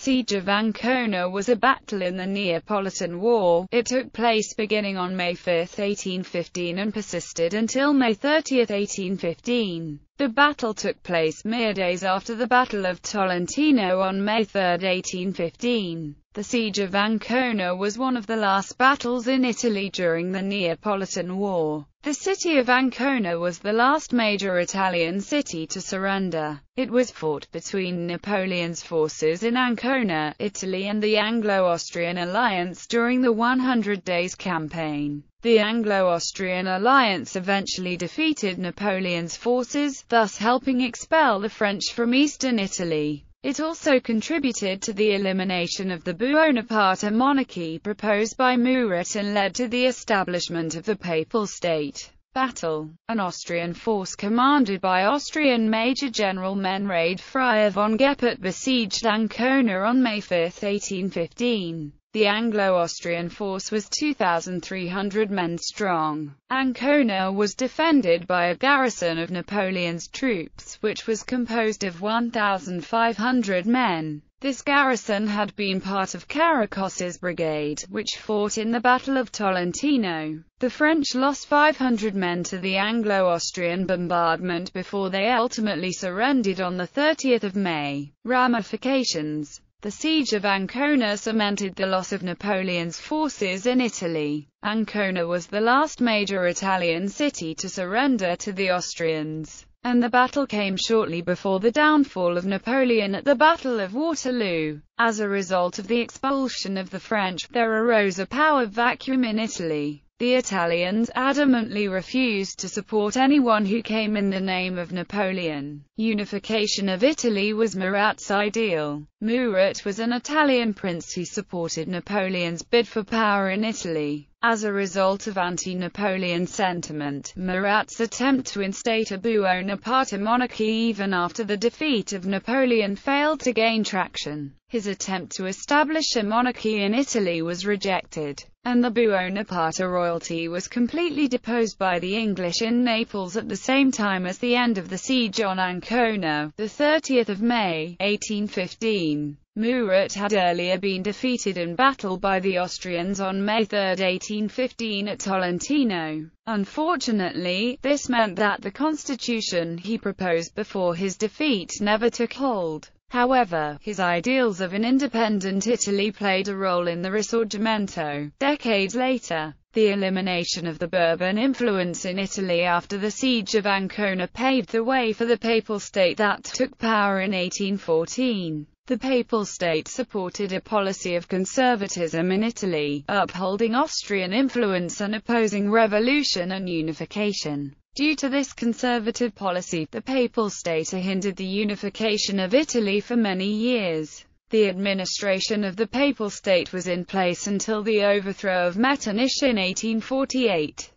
Siege of Ancona was a battle in the Neapolitan War. It took place beginning on May 5, 1815 and persisted until May 30, 1815. The battle took place mere days after the Battle of Tolentino on May 3, 1815. The Siege of Ancona was one of the last battles in Italy during the Neapolitan War. The city of Ancona was the last major Italian city to surrender. It was fought between Napoleon's forces in Ancona, Italy and the Anglo-Austrian alliance during the 100 Days campaign. The Anglo-Austrian alliance eventually defeated Napoleon's forces, thus helping expel the French from eastern Italy. It also contributed to the elimination of the Buonaparte monarchy proposed by Murat and led to the establishment of the Papal State. Battle. An Austrian force commanded by Austrian Major General Menrad Friar von Geppert besieged Ancona on May 5, 1815. The Anglo-Austrian force was 2,300 men strong. Ancona was defended by a garrison of Napoleon's troops, which was composed of 1,500 men. This garrison had been part of Caracos's brigade, which fought in the Battle of Tolentino. The French lost 500 men to the Anglo-Austrian bombardment before they ultimately surrendered on the 30th of May. Ramifications. The Siege of Ancona cemented the loss of Napoleon's forces in Italy. Ancona was the last major Italian city to surrender to the Austrians, and the battle came shortly before the downfall of Napoleon at the Battle of Waterloo. As a result of the expulsion of the French, there arose a power vacuum in Italy. The Italians adamantly refused to support anyone who came in the name of Napoleon. Unification of Italy was Murat's ideal. Murat was an Italian prince who supported Napoleon's bid for power in Italy. As a result of anti-Napoleon sentiment, Murat's attempt to instate a Buonaparte monarchy even after the defeat of Napoleon failed to gain traction. His attempt to establish a monarchy in Italy was rejected, and the Buonaparte royalty was completely deposed by the English in Naples at the same time as the end of the siege on Ancona, the 30th of May, 1815. Murat had earlier been defeated in battle by the Austrians on May 3, 1815 at Tolentino. Unfortunately, this meant that the constitution he proposed before his defeat never took hold. However, his ideals of an independent Italy played a role in the Risorgimento. Decades later, the elimination of the Bourbon influence in Italy after the Siege of Ancona paved the way for the Papal State that took power in 1814. The Papal State supported a policy of conservatism in Italy, upholding Austrian influence and opposing revolution and unification. Due to this conservative policy, the Papal State hindered the unification of Italy for many years. The administration of the Papal State was in place until the overthrow of Metternich in 1848.